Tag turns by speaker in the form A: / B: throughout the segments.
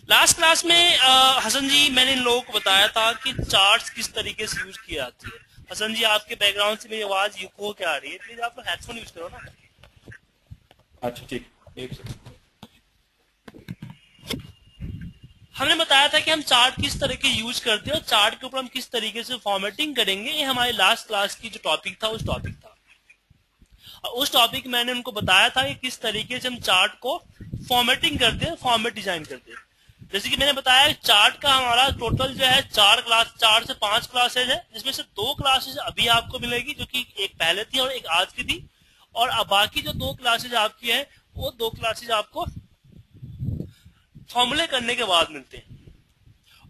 A: Last class में हसन जी मैंने इन लोगों को बताया था कि चार्ट्स किस तरीके से यूज की जाती है। हसन जी आपके बैकग्राउंड से मेरी आवाज यूको क्या आ रही है, प्लीज आप हेडफोन यूज करो ना।
B: अच्छा ठीक, एक सेकंड।
A: हमने बताया था कि हम चार्ट किस तरह के यूज करते हैं और चार्ट के ऊपर हम किस तरीके से फॉर्मेटिंग करेंगे। ये हमारे लास्ट क्लास की जो टॉपिक था उस टॉपिक था। और उस टॉपिक मैंने उनको बताया था कि किस तरीके से हम चार्ट को फॉर्मेटिंग करते हैं, फॉर्मेट डिजाइन करते हैं। जैसे कि मैंने बताया चार्ट का हमारा टोटल जो है 4 से 5 क्लासेज है, जिसमें से 2 क्लासेज अभी आपको मिलेगी जो कि एक पहले थी और एक आज की थी, और अब बाकी जो 2 क्लासेज आपकी है वो 2 क्लासेज आपको फॉर्मूले करने के बाद मिलते हैं।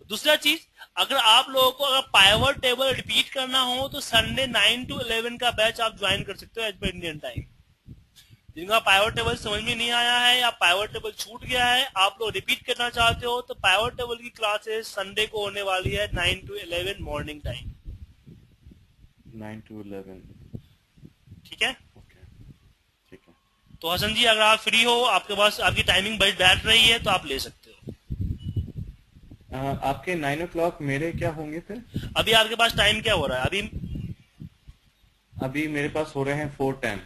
A: दूसरा चीज, अगर आप लोगों को अगर पाइवट टेबल रिपीट करना हो तो संडे 9 to 11 का बैच आप ज्वाइन कर सकते हो एज पर इंडियन टाइम। जिनका पाइवट टेबल समझ में नहीं आया है या पाइवट टेबल छूट गया है, आप लोग रिपीट करना चाहते हो तो पाइवट टेबल की क्लासेस संडे को होने वाली है 9 to 11 मॉर्निंग टाइम।
B: 9 to 11।
A: ठीक है।
B: ओके, ठीक है।
A: तो हसन जी अगर आप फ्री हो, आपके पास आपकी टाइमिंग बैठ रही है तो आप ले सकते हो।
B: आपके 9 o'clock मेरे क्या होंगे फिर?
A: अभी आपके पास टाइम क्या हो रहा है अभी?
B: अभी मेरे पास हो रहे हैं 4:10।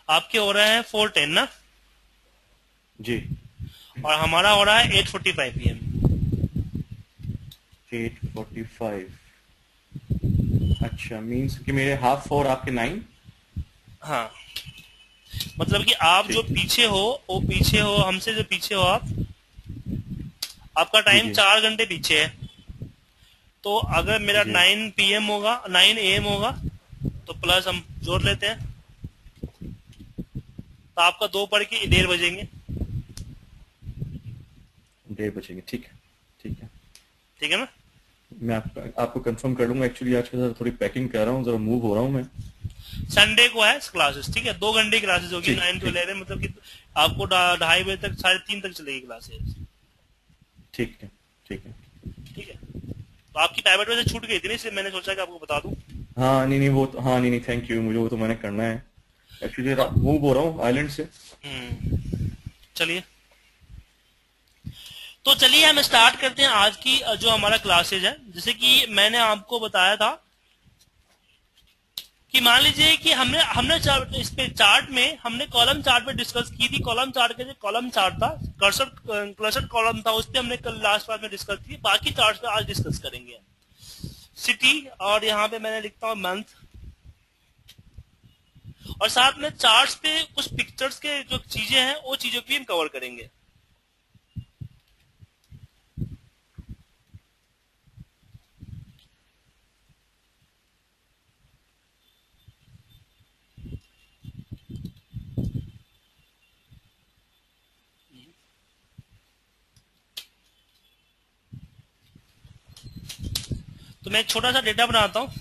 A: आपके हो रहे हैं 4:10 ना,
B: जी।
A: और हमारा हो रहा है 8:45 PM।
B: 8:45। अच्छा, मीन्स कि मेरे हाफ 4 आपके 9।
A: हाँ, मतलब कि आप जो
B: ठीक है।
A: पीछे हो वो पीछे हो हमसे, जो पीछे हो आप, आपका
B: जी
A: टाइम
B: जी
A: 4 घंटे पीछे है। तो अगर मेरा
B: जी।
A: 9 PM होगा, 9 AM होगा, तो प्लस हम जोड़ लेते हैं, तो आपका 2 पढ़ के 1:30 बजेंगे।
B: 1:30 बजेंगे, ठीक है। ठीक है।
A: ठीक है ना।
B: मैं आपको कंफर्म कर लूंगा। एक्चुअली आज के साथ थोड़ी पैकिंग कर रहा हूँ, जरा मूव हो रहा हूँ मैं।
A: संडे को है क्लासेस, ठीक है, 2 घंटे क्लासेस होगी,
B: ठीक
A: 9 to 11, मतलब कि आपको 2:30 बजे तक 3:30 तक चलेगी क्लासेस।
B: ठीक है। ठीक है।
A: ठीक है। तो आपकी प्राइवेट वजह छूट गई थी ना, इसलिए मैंने सोचा कि आपको बता दूं।
B: हाँ नहीं नहीं, वो तो हाँ, नहीं नहीं, थैंक यू, मुझे वो तो मैंने करना है। एक्चुअली
A: तो
B: मूव हो रहा हूँ आइलैंड से।
A: चलिए, तो चलिए हम स्टार्ट करते हैं आज की जो हमारा क्लासेज है। जैसे कि मैंने आपको बताया था कि मान लीजिए कि हमने हमने इस पे चार्ट में हमने कॉलम चार्ट पे डिस्कस की थी। कॉलम चार्ट का जो कॉलम चार्ट था, क्लस्टर कॉलम था, उस पे हमने कल लास्ट क्लास में डिस्कस की। बाकी चार्ट पे आज डिस्कस करेंगे। सिटी, और यहाँ पे मैंने लिखता हूँ मंथ, और साथ में चार्ट्स पे कुछ पिक्चर्स के जो चीजें हैं वो चीजों की हम कवर करेंगे। तो मैं एक छोटा सा डेटा बनाता हूँ।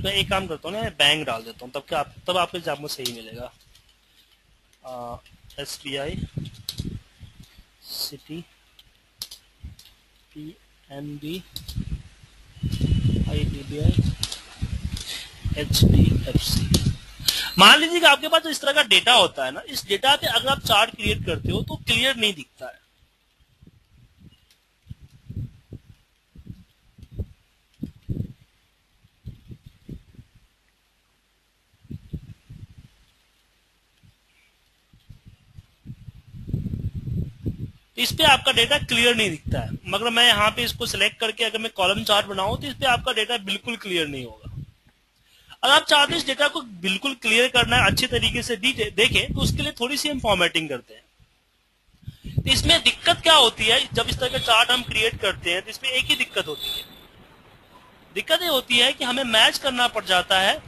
A: एक काम करता हूँ ना, बैंक डाल देता हूँ, तब आपके एग्जाम में सही मिलेगा। SBI, city, PNB, IDBI, HDFC। मान लीजिए कि आपके पास तो इस तरह का डेटा होता है ना, इस डेटा पे अगर आप चार्ट क्रिएट करते हो तो क्लियर नहीं दिखता है। तो इस पे आपका डेटा क्लियर नहीं दिखता है। मगर मैं यहाँ पे इसको सिलेक्ट करके अगर मैं कॉलम चार्ट बनाऊं तो इस पे आपका डेटा बिल्कुल क्लियर नहीं होगा। अगर आप चाहते हैं इस डेटा को बिल्कुल क्लियर करना है, अच्छे तरीके से देखें, तो उसके लिए थोड़ी सी हम फॉर्मेटिंग करते हैं। तो इसमें दिक्कत क्या होती है, जब इस तरह का चार्ट हम क्रिएट करते हैं तो इसमें एक ही दिक्कत होती है। दिक्कत ये होती है कि हमें मैच करना पड़ जाता है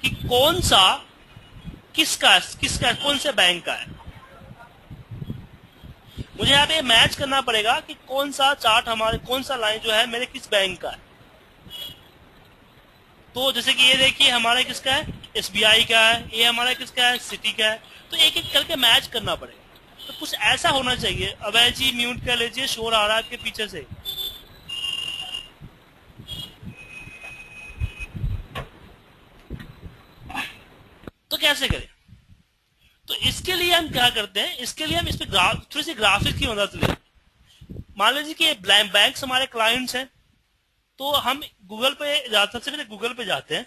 A: कि कौन सा किसका किसका कौन से बैंक का है। मुझे यहाँ पे मैच करना पड़ेगा कि कौन सा चार्ट हमारे, कौन सा लाइन जो है मेरे किस बैंक का है। तो जैसे कि ये देखिए हमारा किसका है, एसबीआई का है, ये हमारा किसका है, सिटी का है। तो एक एक करके मैच करना पड़ेगा। तो कुछ ऐसा होना चाहिए। अभय जी म्यूट कर लीजिए, शोर आ रहा है आपके पीछे से। तो कैसे करें? तो इसके लिए हम क्या करते हैं, इसके लिए हम इस पे थोड़ी सी ग्राफिक्स की मदद लें। मान लीजिए कि बैंक हमारे क्लाइंट्स हैं, तो हम गूगल पे सबसे पहले गूगल पे जाते हैं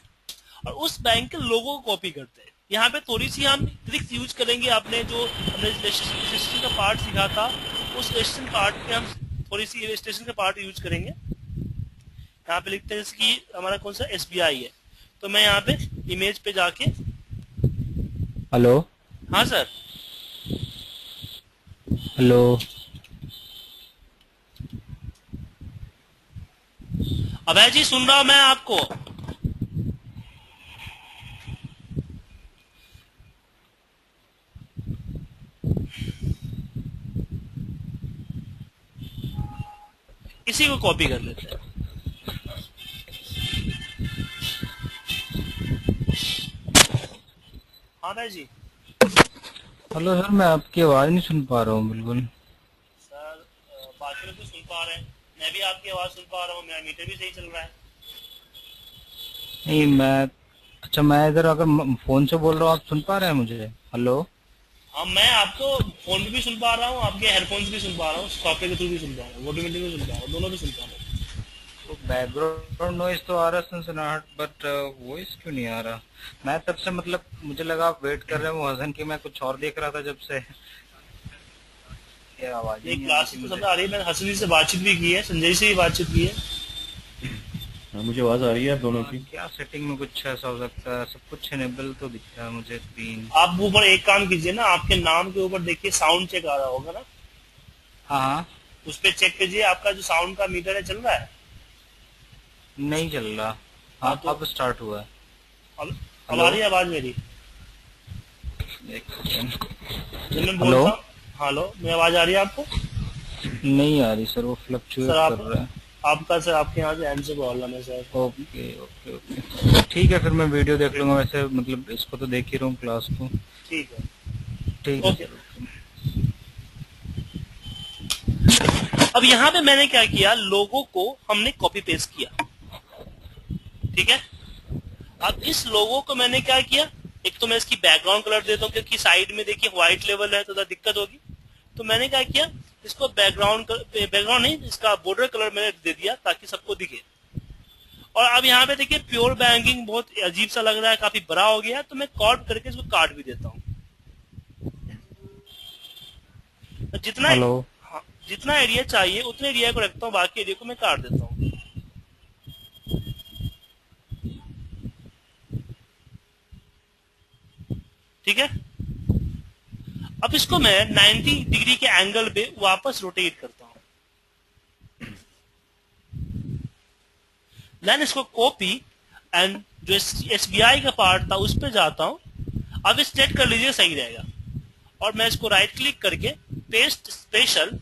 A: और उस बैंक के लोगों को कॉपी करते हैं। यहाँ पे थोड़ी सी हम ट्रिक्स यूज करेंगे। आपने जो हमने रजिस्ट्रेशन का पार्ट सीखा था, उस रजिस्ट्रेशन पार्ट पे हम थोड़ी सी रजिस्ट्रेशन का पार्ट यूज करेंगे। यहाँ पे लिखते हैं जैसे कि हमारा कौन सा एसबीआई है, तो मैं यहाँ पे इमेज पे जाके,
C: हेलो।
A: हाँ सर,
C: हेलो।
A: अभय जी सुन रहा हूं मैं आपको। इसी को कॉपी कर लेते हैं। हाँ भाई जी।
C: हेलो सर, मैं आपकी आवाज़ नहीं सुन पा रहा हूँ बिल्कुल।
A: सर बाकी लोग तो सुन पा रहे हैं, मैं भी आपकी आवाज सुन पा रहा हूँ, मेरा मीटर भी सही चल रहा है।
C: नहीं, अच्छा, मैं इधर अगर फोन से बोल रहा हूँ, आप सुन पा रहे हैं मुझे? हेलो।
A: हाँ मैं आपको फोन पे भी सुन पा रहा हूँ, आपके हेडफोन्स भी सुन पा रहा हूँ, सॉफ्टवेयर के थ्रू भी सुन पा रहा हूँ, ऑटोमेटिक भी सुन पा रहा हूँ, दोनों भी सुन पा रहा हूँ।
C: तो बैकग्राउंड नॉइज तो आ रहा है सनसनाहट, बट वॉइस क्यों नहीं आ रहा? मैं तब से मतलब मुझे लगा आप वेट कर रहे हैं वो हसन की, मैं कुछ और देख रहा था जब से। ये आवाज़ ही
A: ये
C: नहीं आ रही
A: क्लास
C: थी
A: तो
C: मुझे।
A: सब आ रही है। मैंने हसन जी से बातचीत भी की है, संजय से भी बातचीत की है।
B: हाँ, मुझे आवाज आ रही है आप दोनों की।
C: क्या सेटिंग में कुछ ऐसा हो सकता है? सब कुछ इनेबल तो दिख रहा है मुझे स्क्रीन।
A: आप ऊपर एक काम कीजिए ना, आपके नाम के ऊपर देखिए साउंड चेक आ रहा होगा ना,
C: हाँ हाँ।
A: उस पर चेक कीजिए आपका जो साउंड का मीटर है चल रहा है।
C: नहीं चल रहा।
A: हाँ
C: हाँ,
A: तो
C: अब स्टार्ट हुआ है।
A: अब आ
C: हेलो।
A: रही है आवाज मेरी
C: एक सेकेंड।
A: जब मैं
C: हेलो।
A: बोलता हूँ? हेलो, मेरी आवाज आ रही है आपको?
C: नहीं आ रही सर, वो
A: सर
C: फ्लक्चुएट कर
A: आप,
C: रहा है।
A: आपका सर आपके यहाँ से एंड से प्रॉब्लम है सर।
C: ओके ओके ओके, ठीक है, फिर मैं वीडियो देख लूंगा। वैसे मतलब इसको तो देख ही रहा हूँ, क्लास को।
A: ठीक है,
C: ठीक है
A: ओके।
C: Sir, okay.
A: अब यहाँ पे मैंने क्या किया, लोगों को हमने कॉपी पेस्ट किया, ठीक है। अब इस लोगो को मैंने क्या किया, एक तो मैं इसकी बैकग्राउंड कलर देता हूँ, क्योंकि साइड में देखिए व्हाइट लेवल है तो दिक्कत होगी। तो मैंने क्या किया, इसको बैकग्राउंड नहीं, इसका बॉर्डर कलर मैंने दे दिया ताकि सबको दिखे। और अब यहाँ पे देखिए प्योर बैंकिंग बहुत अजीब सा लग रहा है, काफी बड़ा हो गया, तो मैं कॉट करके इसको काट भी देता हूँ। तो जितना,
C: हेलो।
A: हाँ, जितना एरिया चाहिए उतने एरिया को रखता हूँ, बाकी एरिया को मैं काट देता हूँ, ठीक है। अब इसको मैं 90 डिग्री के एंगल पे वापस रोटेट करता हूँ, देन इसको कॉपी एंड जो एसबीआई का पार्ट था उस पर जाता हूं। अब इस सेट कर लीजिए, सही रहेगा। और मैं इसको राइट क्लिक करके पेस्ट स्पेशल,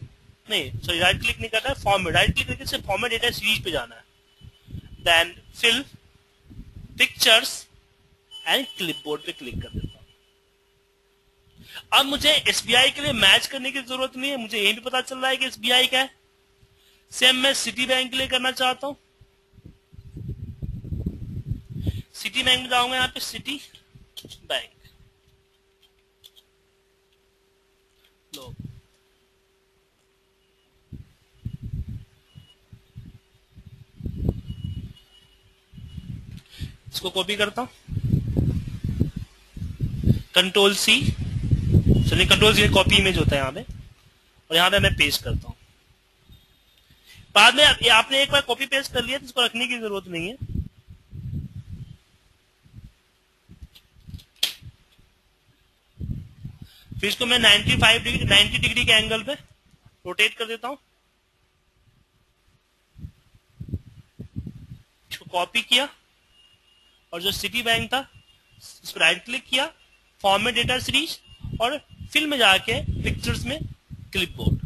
A: नहीं सॉरी, राइट क्लिक नहीं करना है, फॉर्मेट, राइट क्लिक करके सिर्फ फॉर्मेट डेटा सीरीज पे जाना है, then fill pictures and clipboard पे क्लिक कर देता हूं। अब मुझे एसबीआई के लिए मैच करने की जरूरत नहीं है, मुझे यही भी पता चल रहा है कि एसबीआई का है। सेम मैं सिटी बैंक के लिए करना चाहता हूं, सिटी बैंक में जाऊंगा, यहाँ पे सिटी बैंक लो, इसको कॉपी करता हूं, कंट्रोल सी, चलिए कंट्रोल सी कॉपी इमेज होता है यहाँ पे, और यहाँ पे मैं पेस्ट करता हूँ। बाद में आपने एक बार कॉपी पेस्ट कर लिया तो इसको रखने की जरूरत नहीं है। फिर इसको मैं 90 डिग्री के एंगल पे रोटेट कर देता हूँ, इसको कॉपी किया, और जो सिटी बैंक था इस पर राइट क्लिक किया, फॉर्मेट डेटा सीरीज, और फिल में जाके पिक्चर्स में क्लिपबोर्ड।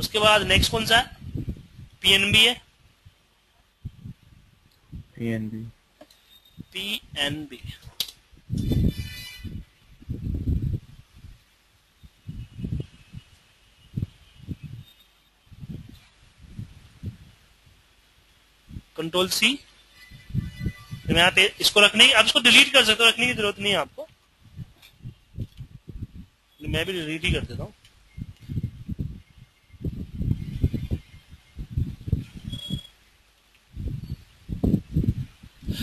A: उसके बाद नेक्स्ट कौन सा है, पीएनबी है,
B: PNB।
A: पीएनबी। Control C. मैं यहाँ पे इसको रखने, आप इसको डिलीट कर सकते हो, रखने की जरूरत नहीं है आपको, मैं भी डिलीट ही कर देता हूँ।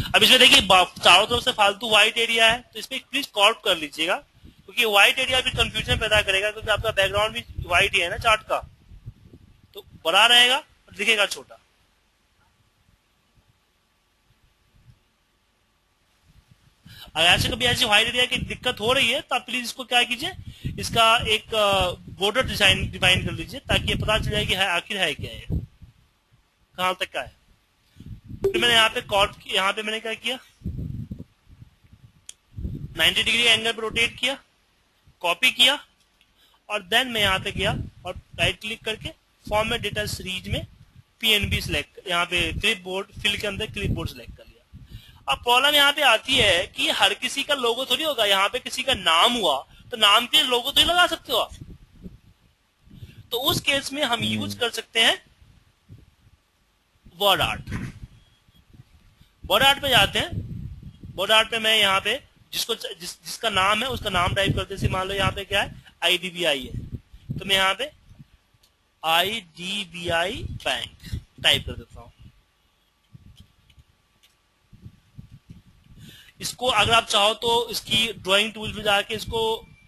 A: अब इसमें देखिए चारों तरफ से फालतू व्हाइट एरिया है, तो इसमें प्लीज कॉर्प कर लीजिएगा, क्योंकि व्हाइट एरिया भी कंफ्यूजन पैदा करेगा, क्योंकि आपका बैकग्राउंड भी व्हाइट ही है ना चार्ट का, तो बड़ा रहेगा और दिखेगा छोटा। अगर ऐसे कभी ऐसी व्हाइट एरिया की दिक्कत हो रही है तो आप प्लीज इसको क्या कीजिए, इसका एक बॉर्डर डिफाइन कर लीजिए, ताकि ये पता चल जाए कि है आखिर है क्या है, कहां तक का है। फिर मैंने यहाँ पे यहाँ पे मैंने क्या किया, 90 डिग्री एंगल पे रोटेट किया, कॉपी किया, और देन मैं यहाँ पे गया और राइट क्लिक करके फॉर्मेट डेटा सीरीज में पीएनबी सिलेक्ट, यहाँ पे क्लिप बोर्ड फिल के अंदर क्लिप बोर्ड सिलेक्ट कर लिया। अब प्रॉब्लम यहाँ पे आती है कि हर किसी का लोगो थोड़ी होगा, यहाँ पे किसी का नाम हुआ तो नाम के लोगो तो ही लगा सकते हो आप, तो उस केस में हम यूज कर सकते हैं वर्ड आर्ट। वर्ड आर्ट पे जाते हैं, वर्ड आर्ट पे मैं यहाँ पे जिसका नाम है उसका नाम टाइप करते हैं, मान लो यहाँ पे क्या है, IDBI है, तो मैं यहाँ पे IDBI बैंक टाइप कर देता हूँ। इसको अगर आप चाहो तो इसकी ड्राइंग टूल में जाके इसको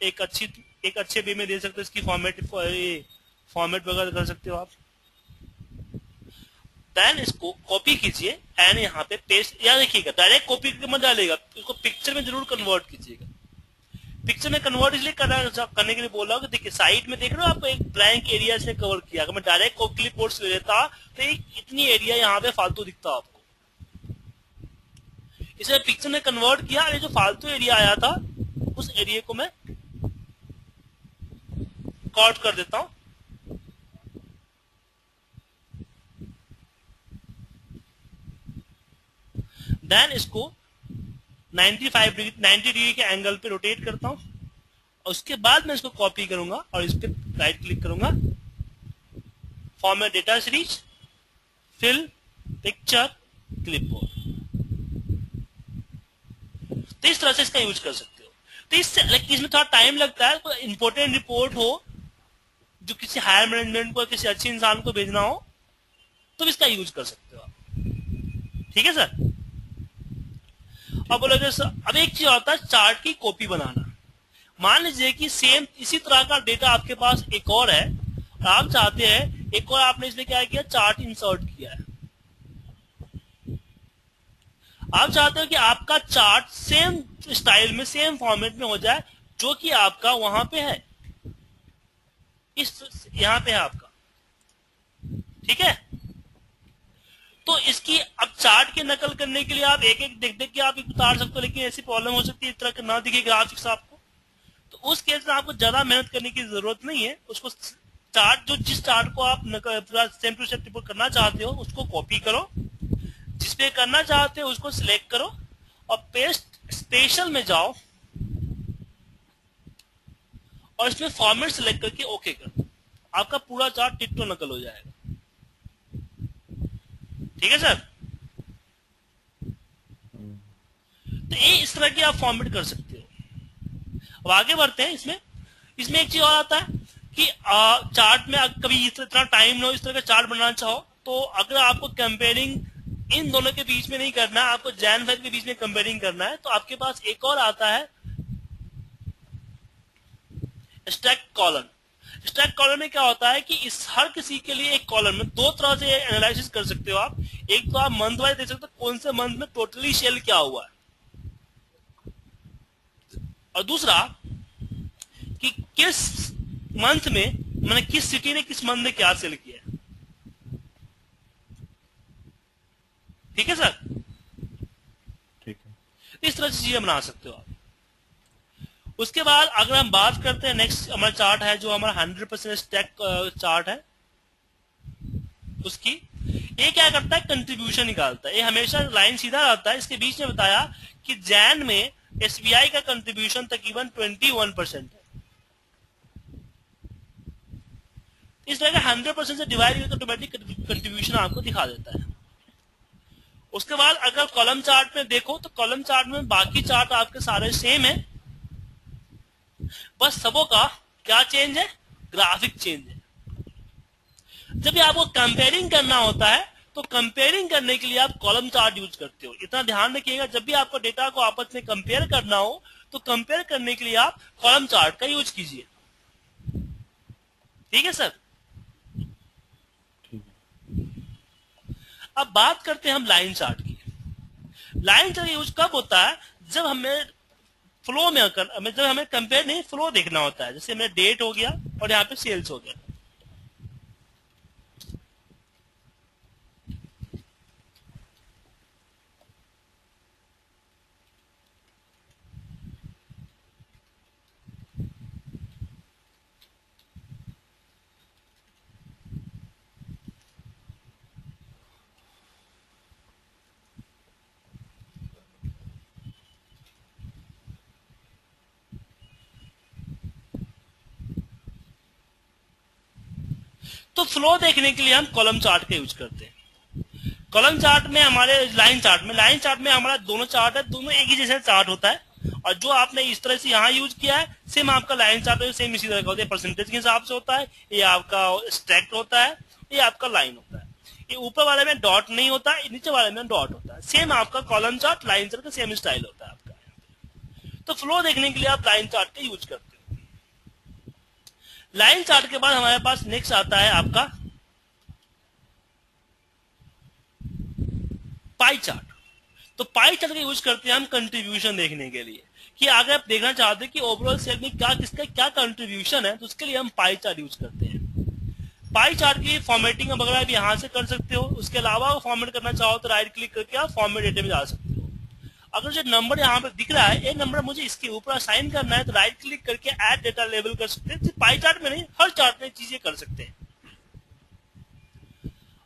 A: एक अच्छे वे में दे सकते हो, इसकी फॉर्मेट वगैरह कर सकते हो आप। देन इसको कॉपी कीजिए एंड यहाँ पे पेस्ट, या देखिएगा डायरेक्ट कॉपी मत डालेगा, इसको पिक्चर में जरूर कन्वर्ट कीजिएगा। पिक्चर में कन्वर्ट इसलिए करने के लिए बोल रहा हूँ कि देखिए साइड में देख रहे हो आप एक ब्लैंक एरिया से कवर किया, अगर मैं डायरेक्ट क्लिप बोर्ड से ले लेता तो इतनी एरिया यहाँ पे फालतू दिखता आपको, इसे पिक्चर में कन्वर्ट किया, और ये जो फालतू एरिया आया था उस एरिया को मैं कट कर देता हूं। देन इसको 90 डिग्री के एंगल पे रोटेट करता हूं, और उसके बाद मैं इसको कॉपी करूंगा और इस पे राइट क्लिक करूंगा, format data series, fill picture clipboard. तो इस तरह से इसका यूज कर सकते हो। तो इसमें थोड़ा टाइम लगता है, कोई इंपॉर्टेंट रिपोर्ट हो जो किसी हायर मैनेजमेंट को, किसी अच्छे इंसान को भेजना हो, तो इसका यूज कर सकते हो आप। ठीक है सर। अब बोलोगे सर, अब एक चीज होता है चार्ट की कॉपी बनाना। मान लीजिए कि सेम इसी तरह का डेटा आपके पास एक और है, और आप चाहते हैं एक और, आपने इसमें क्या किया, चार्ट इंसर्ट किया है। आप चाहते हो कि आपका चार्ट सेम स्टाइल में, सेम फॉर्मेट में हो जाए जो कि आपका वहां पे है, यहां पे है आपका। ठीक है। तो इसकी अब चार्ट की नकल करने के लिए आप एक एक देख देख के आप उतार सकते हो, लेकिन ऐसी प्रॉब्लम हो सकती है इस तरह का ना दिखे ग्राफिक्स आपको, तो उस केस में आपको ज्यादा मेहनत करने की जरूरत नहीं है। उसको चार्ट, जिस चार्ट को आप पूरा सेम टू सेम रिपोर्ट करना चाहते हो उसको कॉपी करो, जिसपे करना चाहते हो उसको सिलेक्ट करो, और पेस्ट स्पेशल में जाओ और इसमें फॉर्मेट सिलेक्ट करके ओके कर दो, आपका पूरा चार्ट टिट्टो नकल हो जाएगा। ठीक है सर। तो ये इस तरह की आप फॉर्मेट कर सकते हो। अब आगे बढ़ते हैं। इसमें एक चीज और आता है कि चार्ट में कभी इतना टाइम ना हो, इस तरह का चार्ट बनाना चाहो, तो अगर आपको कंपेयरिंग इन दोनों के बीच में नहीं करना है, आपको जैन फेज के बीच में कंपेयरिंग करना है, तो आपके पास एक और आता है स्टैक कॉलम। स्टैक कॉलम में क्या होता है कि इस हर किसी के लिए एक कॉलम में दो तरह से एनालिसिस कर सकते हो आप। एक तो आप मंथ वाइज देख सकते हो कौन से मंथ में टोटली सेल क्या हुआ है, और दूसरा कि किस मंथ में, मैंने किस सिटी ने किस मंथ में क्या सेल किया है। ठीक है सर।
B: ठीक है।
A: इस तरह से चीजें बना सकते हो आप। उसके बाद अगर हम बात करते हैं, नेक्स्ट हमारा चार्ट है जो हमारा 100% स्टैक चार्ट है। उसकी, ये क्या करता है, कंट्रीब्यूशन निकालता है। ये हमेशा लाइन सीधा रहता है। इसके बीच में बताया कि जैन में एसबीआई का कंट्रीब्यूशन तकरीबन 21% है। इस तरह का 100% से डिवाइड करके ऑटोमेटिक कंट्रीब्यूशन आपको दिखा देता है। उसके बाद अगर कॉलम चार्ट में देखो तो कॉलम चार्ट में बाकी चार्ट आपके सारे सेम है, बस सबों का क्या चेंज है, ग्राफिक चेंज है। जब भी आपको कंपेयरिंग करना होता है तो कंपेयरिंग करने के लिए आप कॉलम चार्ट यूज करते हो। इतना ध्यान रखिएगा, जब भी आपको डेटा को आपस में कंपेयर करना हो तो कंपेयर करने के लिए आप कॉलम चार्ट का यूज कीजिए। ठीक है सर। अब बात करते हैं हम लाइन चार्ट की। लाइन चार्ट यूज कब होता है, जब हमें फ्लो में जब हमें कंपेयर नहीं, फ्लो देखना होता है। जैसे मेरा डेट हो गया और यहाँ पे सेल्स हो गया। तो फ्लो देखने के लिए हम कॉलम चार्ट का यूज करते हैं। कॉलम चार्ट में हमारे लाइन चार्ट में हमारा दोनों चार्ट है, दोनों एक ही जैसा चार्ट होता है। और जो आपने इस तरह से यहाँ यूज किया है, सेम आपका लाइन चार्ट सेम इसी तरह का होता है। परसेंटेज के हिसाब से होता है, ये आपका स्टैक्ड होता है, ये आपका लाइन होता है। ये ऊपर वाले में डॉट नहीं होता है, नीचे वाले में डॉट होता है। सेम आपका कॉलम चार्ट लाइन चार्ट का सेम स्टाइल होता है आपका। तो फ्लो देखने के लिए आप लाइन चार्ट का यूज करते हो। लाइन चार्ट के बाद हमारे पास नेक्स्ट आता है आपका पाई चार्ट। तो पाई चार्ट का यूज करते हैं हम कंट्रीब्यूशन देखने के लिए, कि अगर आप देखना चाहते हैं कि ओवरऑल सेल में क्या किसका क्या कंट्रीब्यूशन है, तो उसके लिए हम पाई चार्ट यूज करते हैं। पाई चार्ट की फॉर्मेटिंग वगैरह आप यहाँ से कर सकते हो। उसके अलावा फॉर्मेट करना चाहो तो राइट क्लिक करके आप फॉर्मेट डेटा में जा सकते हो। अगर जो नंबर यहाँ पे दिख रहा है, ये नंबर मुझे इसके ऊपर असाइन करना है, तो राइट क्लिक करके ऐड डेटा लेबल कर सकते हैं। पाई चार्ट में नहीं, हर चार्ट में चीजें कर सकते हैं।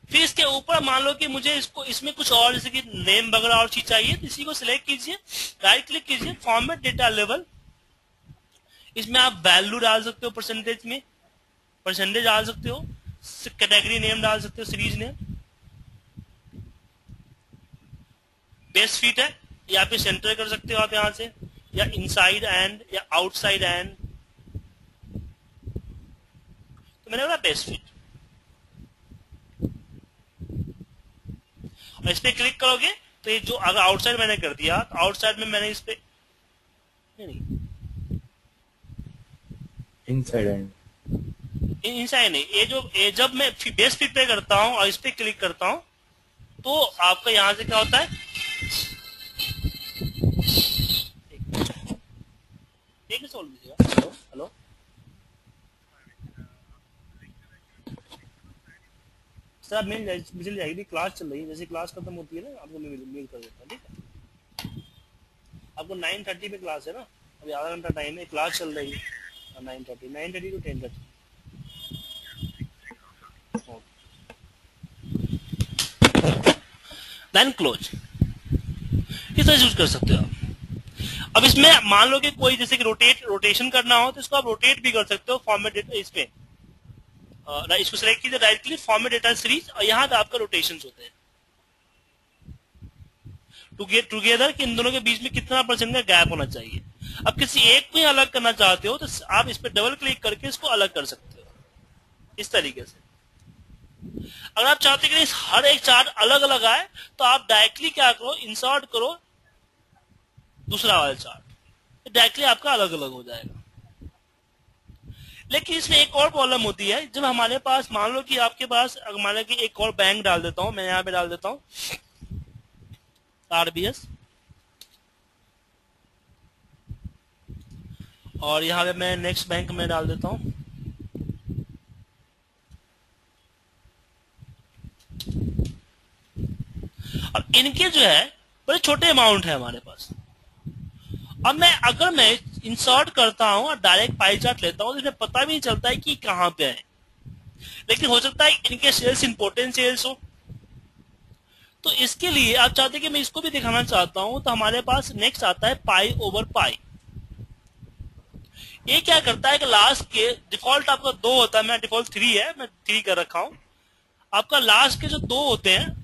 A: फिर इसके ऊपर मान लो कि मुझे इसमें कुछ और जैसे कि नेम वगैरह और चीज चाहिए, तो इसी को सिलेक्ट कीजिए, राइट क्लिक कीजिए, फॉर्मेट डेटा लेवल। इसमें आप वैल्यू डाल सकते हो, परसेंटेज डाल सकते हो, कैटेगरी नेम डाल सकते हो, सीरीज नेम। बेस्ट फिट है, या फिर सेंटर कर सकते हो आप यहां से, या इनसाइड एंड या आउटसाइड एंड। तो मैंने बोला बेस्ट फिट, और इस पे क्लिक करोगे तो ये जो अगर आउटसाइड मैंने कर दिया, तो आउटसाइड में मैंने इस पे नहीं
B: इनसाइड एंड
A: इनसाइड नहीं, ये जब मैं बेस्ट फिट पे करता हूं और इस पे क्लिक करता हूं, तो आपका यहां से क्या होता है, हेलो हेलो सर, मिल जाएगी, क्लास चल रही है। जैसे क्लास खत्म होती है ना, आपको मैं मेल कर देता हूँ। ठीक है, आपको 9:30 पे क्लास है ना, अभी आधा घंटा टाइम है, क्लास चल रही है 9:30 टू 10:30। देन क्लोज, इस तरह यूज कर सकते हो आप। अब इसमें मान लो कि कोई जैसे कि रोटेशन करना हो, तो इसको आप रोटेट भी कर सकते हो। फॉर्मेट इस पे इसको सिलेक्ट कीजिए, right click, format data series, और यहाँ पे आपका रोटेशन होते हैं टुगेदर, कि इन दोनों के बीच में कितना परसेंट का गैप होना चाहिए। अब किसी एक को ही अलग करना चाहते हो, तो आप इस पे डबल क्लिक करके इसको अलग कर सकते हो इस तरीके से। अगर आप चाहते हैं कि हर एक चार्ट अलग अलग आए, तो आप डायरेक्टली क्या करो, इंसर्ट करो दूसरा वाला चार्ट, डायरेक्टली आपका अलग अलग हो जाएगा। लेकिन इसमें एक और प्रॉब्लम होती है, जब हमारे पास मान लो कि आपके पास, मान लो कि एक और बैंक डाल देता हूं मैं, यहाँ पे डाल देता हूं RBS, और यहाँ पे मैं नेक्स्ट बैंक में डाल देता हूं। अब इनके जो है बड़े छोटे अमाउंट है हमारे पास। अब अगर मैं इंसर्ट करता हूं और डायरेक्ट पाई चार्ट लेता हूं, तो इसमें पता भी नहीं चलता है कि कहां पे है। लेकिन हो सकता है इनके सेल्स इंपॉर्टेंट सेल्स हो। तो इसके लिए आप चाहते हैं कि मैं इसको भी दिखाना चाहता हूं, तो हमारे पास नेक्स्ट आता है पाई ओवर पाई। ये क्या करता है कि लास्ट के डिफॉल्ट आपका 2 होता है, मैं डिफॉल्ट 3 है, मैं 3 कर रखा हूं। आपका लास्ट के जो 2 होते हैं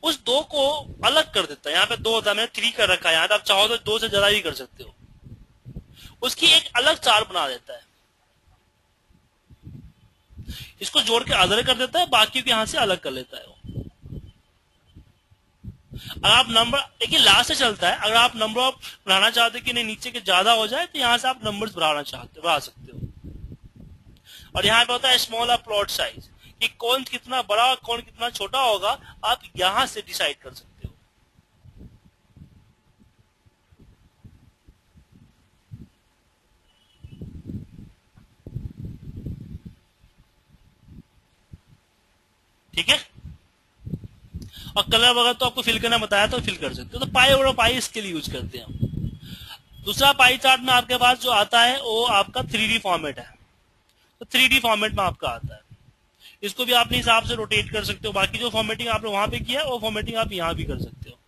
A: उस 2 को अलग कर देता है। यहाँ पे 2 होता है, मैंने 3 कर रखा है, यहाँ पे आप चाहो तो 2 से ज्यादा भी कर सकते हो। उसकी एक अलग चार्ट बना देता है, इसको जोड़ के अदर कर देता है, बाकी को यहां से अलग कर लेता है। अगर आप नंबर देखिए लास्ट से चलता है, अगर आप नंबर ऑफ बढ़ाना चाहते हो कि नहीं नीचे के ज्यादा हो जाए, तो यहां से आप नंबर्स बढ़ा सकते हो। और यहाँ पे होता है स्मॉल प्लॉट साइज, कि कौन कितना बड़ा और कौन कितना छोटा होगा, आप यहां से डिसाइड कर सकते हो। ठीक है, और कलर वगैरह तो आपको फिल करना बताया तो फिल कर सकते हो। तो पाई और पाई इसके लिए यूज करते हैं हम। दूसरा पाई चार्ट में आपके पास जो आता है वो आपका 3D फॉर्मेट है। तो 3D फॉर्मेट में आपका आता है, इसको भी आप अपने हिसाब से रोटेट कर सकते हो। बाकी जो फॉर्मेटिंग आपने वहां पे किया वो फॉर्मेटिंग आप यहां भी कर सकते हो।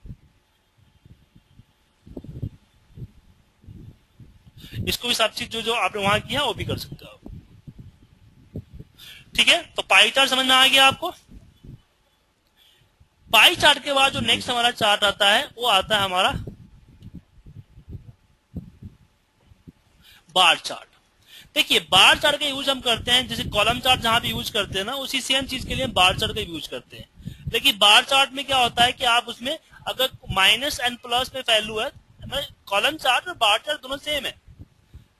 A: इसको भी सब चीज जो आपने वहां किया वो भी कर सकते हो आप। ठीक है, तो पाई चार्ट समझ में आ गया आपको। पाई चार्ट के बाद जो नेक्स्ट हमारा चार्ट आता है वो आता है हमारा बार चार्ट। देखिए बार चार्ट का यूज हम करते हैं, जैसे कॉलम चार्ट जहां पे यूज करते हैं ना, उसी सेम चीज के लिए बार चार्ट का यूज करते हैं। लेकिन बार चार्ट में क्या होता है कि आप उसमें अगर माइनस एंड प्लस में वैल्यू है, कॉलम चार्ट और बार चार्ट दोनों सेम है,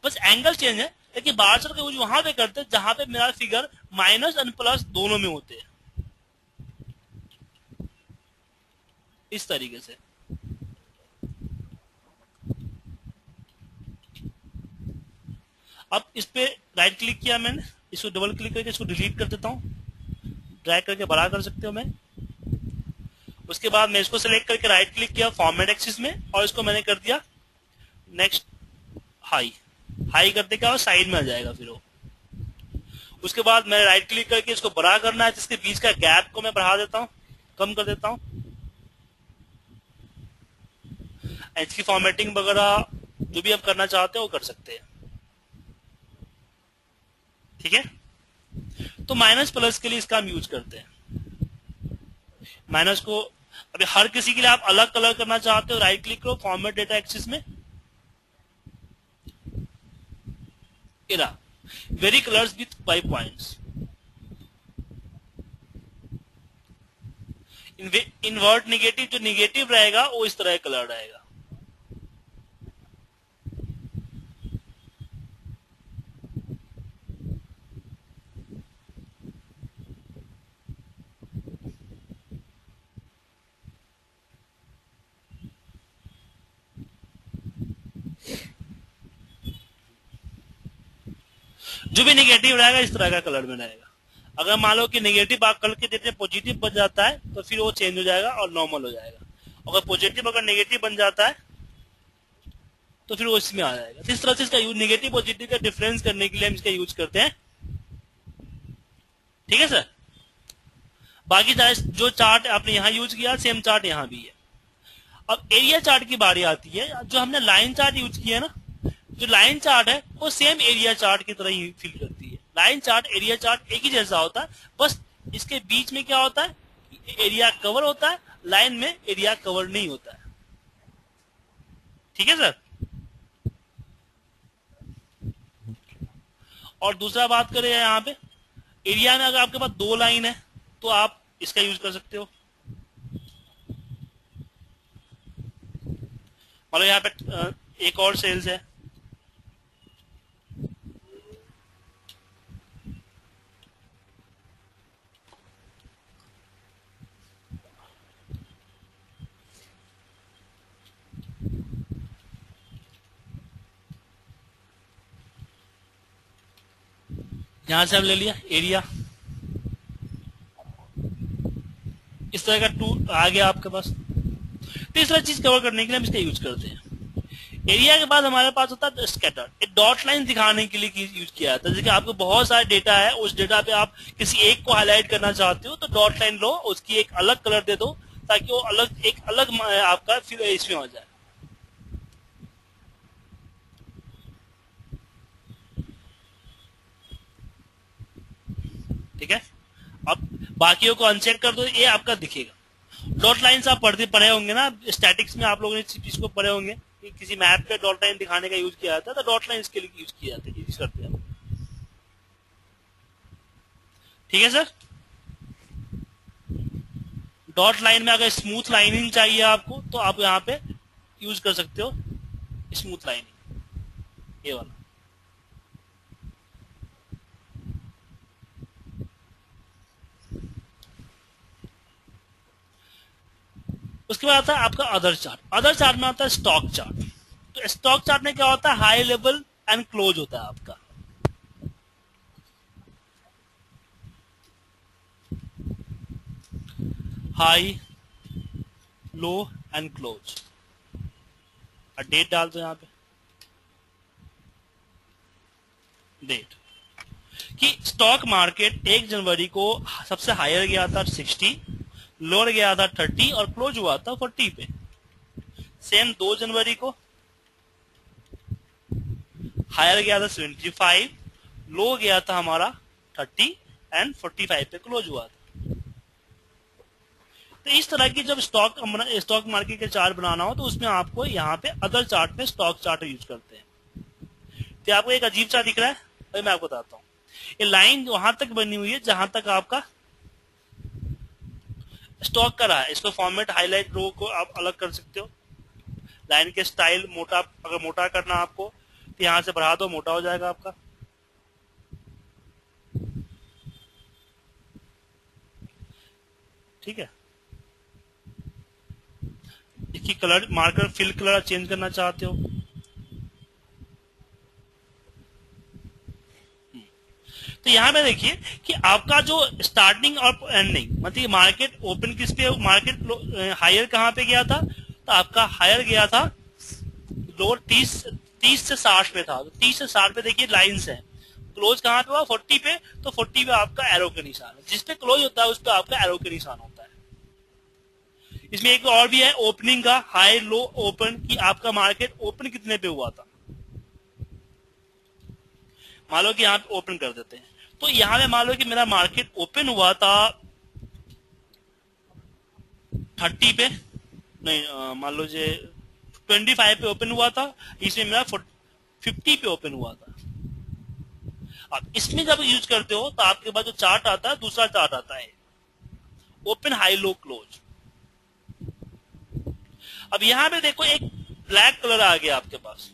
A: बस एंगल चेंज है। लेकिन बार चार्ट का यूज वहां पे करते हैं जहां पे मेरा फिगर माइनस एंड प्लस दोनों में होते हैं, इस तरीके से। अब इस पे राइट क्लिक किया मैंने, इसको डबल क्लिक करके इसको डिलीट कर देता हूं, ड्रैग करके बड़ा कर सकते हो मैं। उसके बाद मैं इसको सिलेक्ट करके राइट क्लिक किया फॉर्मेट एक्सिस में, और इसको मैंने कर दिया नेक्स्ट हाई। हाई करते क्या साइड में आ जाएगा फिर वो। उसके बाद मैं राइट क्लिक करके इसको बड़ा करना है, जिसके बीच का गैप को मैं बढ़ा देता हूं, कम कर देता हूं। इसकी फॉर्मेटिंग वगैरह जो भी आप करना चाहते हो वो कर सकते हैं। ठीक है, तो माइनस प्लस के लिए इसका हम यूज करते हैं। माइनस को अभी हर किसी के लिए आप अलग कलर करना चाहते हो, राइट क्लिक करो फॉर्मेट डेटा एक्सिस में, इरा vary colours with 5 points. Invert negative, जो निगेटिव रहेगा वो इस तरह कलर रहेगा। जो भी नेगेटिव रहेगा इस तरह का कलर में रहेगा। अगर मान लो कि नेगेटिव आप कलर के देते पॉजिटिव बन जाता है तो फिर वो चेंज हो जाएगा और नॉर्मल हो जाएगा। अगर पॉजिटिव अगर नेगेटिव बन जाता है तो फिर वो इसमें आ जाएगा। तो इस तरह से इसका यूज नेगेटिव पॉजिटिव का डिफरेंस करने के लिए हम इसका यूज करते हैं। ठीक है सर, बाकी जो चार्ट आपने यहाँ यूज किया सेम चार्ट यहाँ भी है। अब एरिया चार्ट की बारी आती है। जो हमने लाइन चार्ट यूज किया ना, जो लाइन चार्ट है वो सेम एरिया चार्ट की तरह ही फील करती है। लाइन चार्ट एरिया चार्ट एक ही जैसा होता है, बस इसके बीच में क्या होता है, एरिया कवर होता है, लाइन में एरिया कवर नहीं होता है। ठीक है सर। और दूसरा बात करें यहाँ पे एरिया में, अगर आपके पास 2 लाइन है तो आप इसका यूज कर सकते हो। मतलब यहाँ पे एक और सेल्स है, यहां से हम ले लिया एरिया, इस तरह का टूल आ गया आपके पास। तो इस तरह चीज कवर करने के लिए हम इसका यूज करते हैं। एरिया के बाद हमारे पास होता है स्कैटर। एक डॉट लाइन दिखाने के लिए यूज किया जाता है। जैसे कि आपको बहुत सारा डेटा है, उस डेटा पे आप किसी एक को हाईलाइट करना चाहते हो तो डॉट लाइन लो, उसकी एक अलग कलर दे दो ताकि वो अलग एक अलग आपका फिर इसमें हो जाए। ठीक है, अब बाकियों को अनचेक कर दो, ये आपका दिखेगा। डॉट लाइन्स आप पढ़े होंगे ना स्टैटिक्स में, आप लोगों ने इस चीज को पढ़े होंगे कि किसी मैप पे डॉट लाइन दिखाने का यूज किया जाता है, तो डॉट लाइन इसके लिए यूज किया जाता है, यूज करते हैं। ठीक है सर, डॉट लाइन में अगर स्मूथ लाइनिंग चाहिए आपको तो आप यहाँ पे यूज कर सकते हो स्मूथ लाइनिंग, ये वाला। उसके बाद आता है आपका अदर चार्ट। अदर चार्ट में आता है स्टॉक चार्ट। तो स्टॉक चार्ट में क्या होता है, हाई लेवल एंड क्लोज होता है आपका। High, low and close. और डेट डाल दो यहाँ पे, डेट कि स्टॉक मार्केट 1 जनवरी को सबसे हायर गया था 60, लोअर गया था 30 और क्लोज हुआ था 40 पे। सेम 2 जनवरी को हायर गया था 75, लो गया था हमारा 30 एंड 45 पे क्लोज हुआ था। तो इस तरह की जब स्टॉक मार्केट के चार्ट बनाना हो तो उसमें आपको यहाँ पे अदर चार्ट में स्टॉक चार्ट यूज करते हैं। तो आपको एक अजीब सा दिख रहा है, भाई मैं आपको बताता हूँ। ये लाइन वहां तक बनी हुई है जहां तक आपका स्टॉक का रहा है। इसको फॉर्मेट हाईलाइट रो को आप अलग कर सकते हो। लाइन के स्टाइल मोटा, अगर मोटा करना आपको तो यहां से बढ़ा दो, मोटा हो जाएगा आपका। ठीक है, इसकी colour marker fill colour change करना चाहते हो तो यहाँ पे देखिए कि आपका जो स्टार्टिंग और एंडिंग, मतलब मार्केट ओपन किस पे, मार्केट हायर कहाँ पे गया था, तो आपका हायर गया था लोअर 30 से 60 पे था। तो 30 से 60 पे देखिए लाइंस है। क्लोज कहाँ पे हुआ, 40 पे। तो 40 पे आपका एरो का निशान है, जिस पे क्लोज होता है उस पे आपका एरो का निशान होता है। इसमें एक और भी है ओपनिंग का, हाई लो ओपन, कि आपका मार्केट ओपन कितने पे हुआ था। मान लो कि यहाँ पे ओपन कर देते हैं, तो यहाँ पे मान लो कि मेरा मार्केट ओपन हुआ था 30 पे, नहीं मान लो 25 पे ओपन हुआ था, इसमें मेरा 50 पे ओपन हुआ था। अब इसमें जब यूज करते हो तो आपके पास जो चार्ट आता है, दूसरा चार्ट आता है ओपन हाई लो क्लोज। अब यहां पे देखो एक ब्लैक कलर आ गया आपके पास।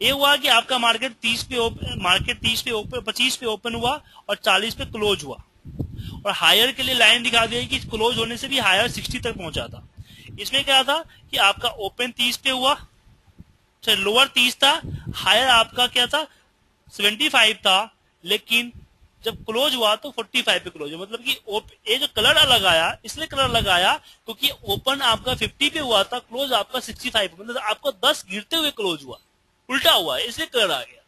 A: ये हुआ कि आपका मार्केट 30 पे ओपन 25 पे ओपन हुआ और 40 पे क्लोज हुआ। और हायर के लिए लाइन दिखा दी कि क्लोज होने से भी हायर 60 तक पहुंचा था। इसमें क्या था कि आपका ओपन 30 पे हुआ, लोअर 30 था, हायर आपका क्या था 75 था, लेकिन जब क्लोज हुआ तो 45 पे क्लोज हुआ। मतलब कि ये जो कलर अलग आया, इसलिए कलर लगाया क्योंकि ओपन आपका 50 पे हुआ था, क्लोज आपका 65, मतलब आपको 10 गिरते हुए क्लोज हुआ, उल्टा हुआ है, इसलिए कलर आ गया।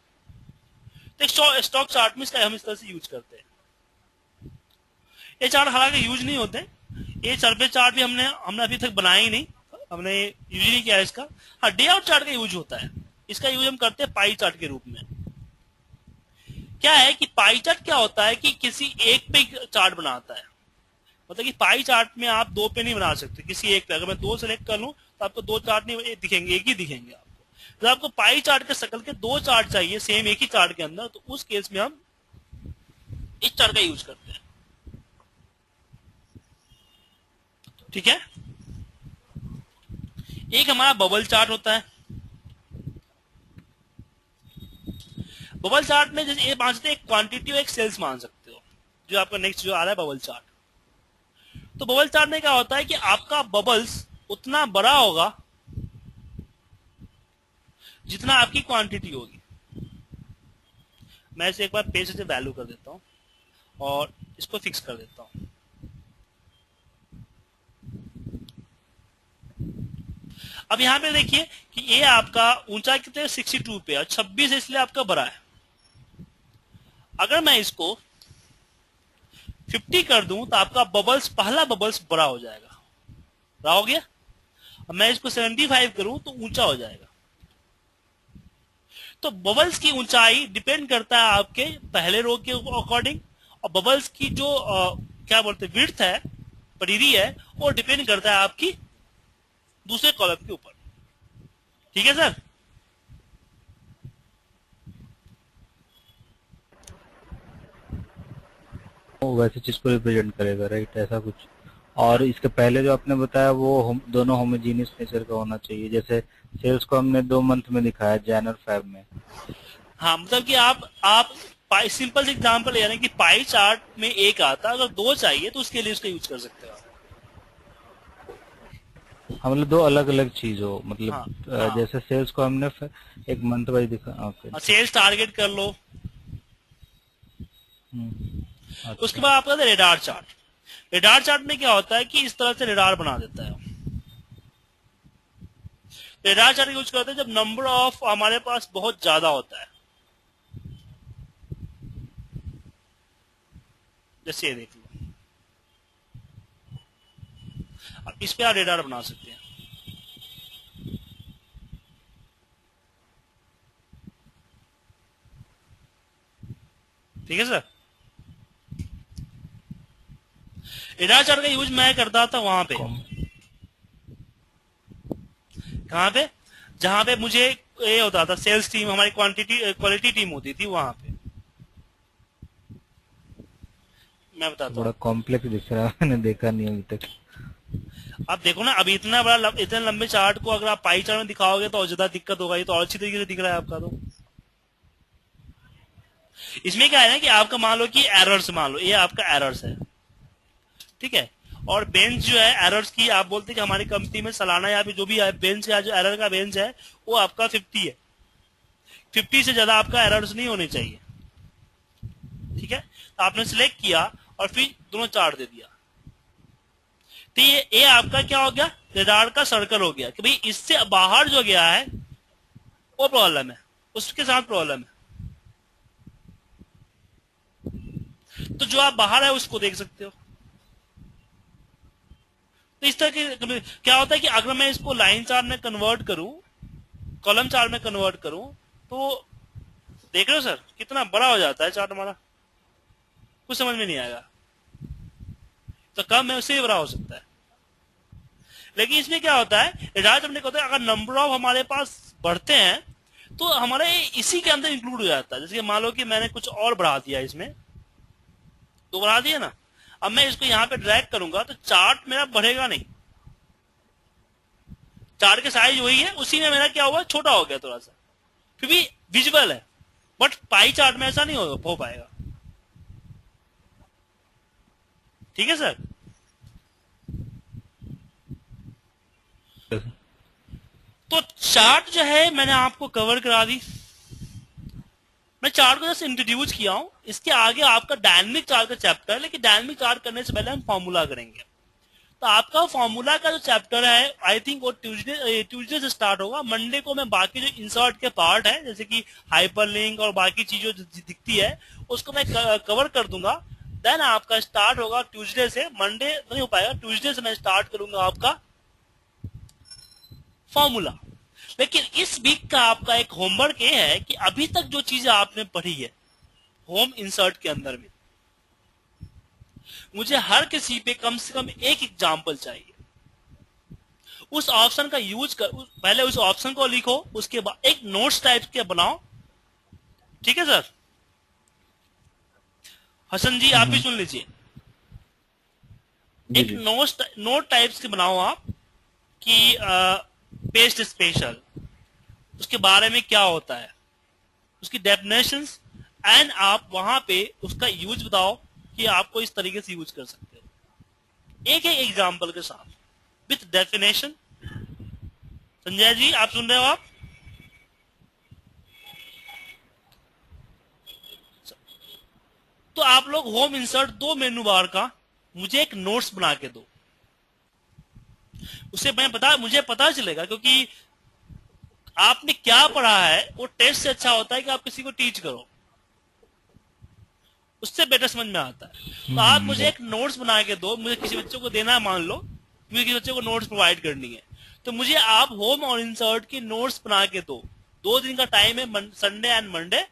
A: तो स्टॉक चार्ट में इसका हम इस तरह से यूज करते हैं। ये चार्ट हालांकि यूज नहीं होते, ये सर्वे चार्ट भी हमने अभी तक बनाया ही नहीं, हमने यूज नहीं किया इसका। हाँ, डे आउट चार्ट का यूज होता है। इसका यूज हम करते हैं पाई चार्ट के रूप में। क्या है कि पाई चार्ट क्या होता है कि किसी एक पे चार्ट बनाता है। मतलब कि पाई चार्ट में आप 2 पे नहीं बना सकते, किसी एक पे। अगर मैं 2 सेलेक्ट कर लूं तो आपको 2 चार्ट नहीं दिखेंगे, एक ही दिखेंगे आपको। जब आपको पाई चार्ट के शकल के 2 चार्ट चाहिए सेम एक ही चार्ट के अंदर, तो उस केस में हम इस चार्ट का यूज करते हैं। ठीक है, एक हमारा बबल चार्ट होता है। बबल चार्ट में जैसे ये मान सकते हैं, एक क्वांटिटी और एक सेल्स मान सकते हो, जो आपका नेक्स्ट जो आ रहा है बबल चार्ट। तो बबल चार्ट में क्या होता है कि आपका बबल्स उतना बड़ा होगा जितना आपकी क्वांटिटी होगी। मैं इसे एक बार पेज से वैल्यू कर देता हूं और इसको फिक्स कर देता हूं। अब यहाँ पे देखिए कि ये आपका ऊंचाई कितने 62 पे और 26 है, इसलिए आपका बड़ा है। अगर मैं इसको 50 कर दूं तो आपका बबल्स, पहला बबल्स बड़ा हो जाएगा, बड़ा हो गया। अब मैं इसको 75 करूं तो ऊंचा हो जाएगा। तो बबल्स की ऊंचाई डिपेंड करता है आपके पहले रो के अकॉर्डिंग, और बबल्स की जो क्या बोलते हैं विड्थ है, परिधि है, वो डिपेंड करता है आपकी दूसरे कॉलम के ऊपर। ठीक है सर?
C: वो वैसी चीज को रिप्रेजेंट करेगा, राइट, ऐसा कुछ। और इसके पहले जो आपने बताया वो दोनों होमोजीनियस नेचर का होना चाहिए। जैसे सेल्स को हमने 2 मंथ में दिखाया, जैन और फेब में।
A: हाँ, मतलब कि आप सिंपल एग्जांपल ले रहे हैं कि पाई चार्ट में एक आता, अगर 2 चाहिए तो उसके लिए उसका यूज कर सकते हो आप।
C: हाँ, मतलब 2 अलग अलग चीज हो, मतलब
A: हाँ, हाँ।
C: जैसे सेल्स को हमने एक मंथ वाइज दिखा। ओके।
A: सेल्स टारगेट कर लो।
C: अच्छा।
A: उसके बाद आपका रेडार चार्ट। रेडार चार्ट में क्या होता है कि इस तरह से रेडार बना देता है। रेडार चार्ट यूज करते हैं जब नंबर ऑफ हमारे पास बहुत ज्यादा होता है। जैसे ये देख लो, अब इस पे आप रेडार बना सकते हैं। ठीक है सर? रेडार चार्ट का यूज मैं करता था वहां पे, कहां पे, जहां पे मुझे ये होता था, सेल्स टीम, हमारी क्वालिटी टीम होती थी वहां पे। मैं बताता
C: बड़ा
A: हूँ।
C: कॉम्प्लेक्स दिख रहा है, मैंने देखा नहीं अभी तक।
A: आप देखो ना, अभी इतना बड़ा इतने लंबे चार्ट को अगर आप पाई चार्ट में दिखाओगे तो और ज्यादा दिक्कत होगा। ये तो और अच्छी तरीके से दिख रहा है आपका। तो इसमें क्या है ना कि आपका मान लो कि एरर्स, मान लो ये आपका एरर्स है, ठीक है, और बेंच जो है एरर्स की, आप बोलते हैं कि हमारी कंपनी में सालाना या जो भी है बेंच का, जो एरर का बेंच है वो आपका 50 है। 50 से ज्यादा आपका एरर्स नहीं होने चाहिए। ठीक है, तो आपने सिलेक्ट किया और फिर दोनों चार्ट दे दिया, तो ये आपका क्या हो गया, रेडार का सर्कल हो गया कि भाई इससे बाहर जो गया है वो प्रॉब्लम है, उसके साथ प्रॉब्लम है। तो जो आप बाहर है उसको देख सकते हो। तो इस तरह के क्या होता है कि अगर मैं इसको लाइन चार्ट में कन्वर्ट करूं, कॉलम चार्ट में कन्वर्ट करूं, तो देख रहे हो सर कितना बड़ा हो जाता है चार्ट हमारा, कुछ समझ में नहीं आएगा। तो कम है उससे भी बड़ा हो सकता है। लेकिन इसमें क्या होता है, रेडार चार्ट में क्या होता है, अगर नंबर ऑफ हमारे पास बढ़ते हैं तो हमारे इसी के अंदर इंक्लूड हो जाता है। जैसे मान लो कि मैंने कुछ और बढ़ा दिया इसमें, तो बढ़ा दिया ना, अब मैं इसको यहाँ पे ड्रैग करूंगा तो चार्ट मेरा बढ़ेगा नहीं, चार्ट के साइज वही है, उसी में मेरा क्या हुआ, छोटा हो गया थोड़ा सा, फिर भी विजुअल है। बट पाई चार्ट में ऐसा नहीं हो पाएगा। ठीक है सर? तो चार्ट जो है मैंने आपको कवर करा दी। मैं चार्ट को जस्ट इंट्रोड्यूस किया हूं, इसके आगे आपका डायनेमिक चार्ट का चैप्टर है, लेकिन डायनेमिक चार्ट करने से पहले हम फॉर्मूला करेंगे। तो आपका फॉर्मूला का जो चैप्टर है आई थिंक वो ट्यूजडे से स्टार्ट होगा। मंडे को मैं बाकी जो इंसर्ट के पार्ट है, जैसे कि हाइपरलिंक और बाकी चीजों जो दिखती है, उसको मैं कवर कर दूंगा। देन आपका स्टार्ट होगा ट्यूजडे से, मंडे नहीं हो पाएगा, ट्यूजडे से मैं स्टार्ट करूंगा आपका फॉर्मूला। लेकिन इस वीक का आपका एक होमवर्क ये है कि अभी तक जो चीजें आपने पढ़ी है होम इंसर्ट के अंदर में, मुझे हर किसी पे कम से कम एक एग्जाम्पल चाहिए। उस ऑप्शन का यूज कर, पहले उस ऑप्शन को लिखो, उसके बाद एक नोट्स टाइप के बनाओ। ठीक है सर? हसन जी आप भी सुन लीजिए।
B: जी
A: एक
B: जी।
A: नोट टाइप्स के बनाओ आप कि पेस्ट स्पेशल, उसके बारे में क्या होता है, उसकी डेफिनेशंस, एंड आप वहां पे उसका यूज बताओ कि आपको इस तरीके से यूज कर सकते हो, एक एक एग्जांपल के साथ विथ डेफिनेशन। संजय जी आप सुन रहे हो? आप तो आप लोग होम इंसर्ट 2 मेनू बार का मुझे एक नोट्स बना के दो। उससे मुझे पता चलेगा, क्योंकि आपने क्या पढ़ा है वो टेस्ट से अच्छा होता है कि आप किसी को टीच करो, उससे बेटर समझ में आता है। तो आप मुझे एक नोट्स बना के दो, मुझे किसी बच्चों को देना है, मान लो मुझे किसी बच्चे को नोट्स प्रोवाइड करनी है, तो मुझे आप होम और इंसर्ट की नोट्स बना के दो। 2 दिन का टाइम है, Sunday and Monday,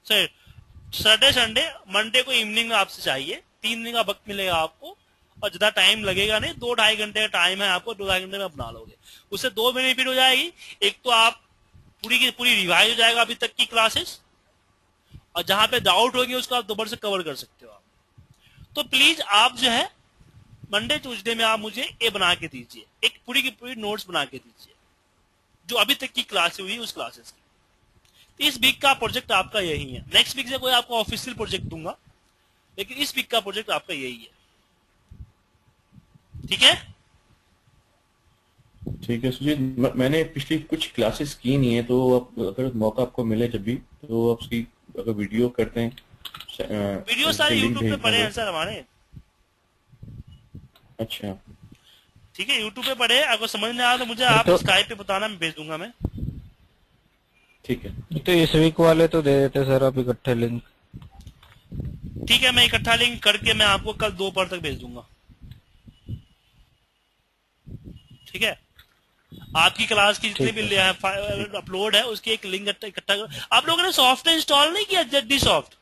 A: Saturday Sunday, Monday को इवनिंग में आपसे चाहिए। 3 दिन का वक्त मिलेगा आपको और ज्यादा टाइम लगेगा नहीं, 2-2.5 घंटे का टाइम है आपको, 2-2.5 घंटे में आप बना लोगे। उससे 2 बेनिफिट हो जाएगी, एक तो आप पूरी की पूरी रिवाइज हो जाएगा अभी तक की क्लासेस, और जहां पे डाउट होगी उसको आप दोबारा से कवर कर सकते हो आप। तो प्लीज आप जो है मंडे ट्यूसडे में आप मुझे ये बना के दीजिए, एक पूरी की पूरी नोट्स बना के दीजिए जो अभी तक की क्लास हुई उस क्लासेस की। तो इस वीक का प्रोजेक्ट आपका यही है। नेक्स्ट वीक से कोई आपको ऑफिशियल प्रोजेक्ट दूंगा, लेकिन इस वीक का प्रोजेक्ट आपका यही है, ठीक है?
B: ठीक है सुजीत, मैंने पिछली कुछ क्लासेस की नहीं है, तो आप अगर मौका आपको मिले जब भी, तो आप उसकी अगर वीडियो करते हैं,
A: वीडियो सारे
B: लिंक
A: यूट्यूब पे
B: भेजना
A: पड़े हैं
B: तो।
A: सर हमारे,
B: अच्छा
A: ठीक है, यूट्यूब पे पड़े हैं। अगर समझ में आया तो मुझे
C: नहीं
A: आप
C: तो
A: स्काइप पे बताना, मैं भेज दूंगा मैं।
B: ठीक है।
C: तो इस वीक वाले तो दे देते सर आप इकट्ठे लिंक।
A: ठीक है, मैं इकट्ठा लिंक करके मैं आपको कल दोपहर तक भेज दूंगा, ठीक है? आपकी क्लास की जितनी
B: ठीक
A: भी
B: है।
A: अपलोड है उसकी एक लिंक इकट्ठा कर। आप लोगों ने सॉफ्टवेयर इंस्टॉल नहीं किया, जेडी सॉफ्ट?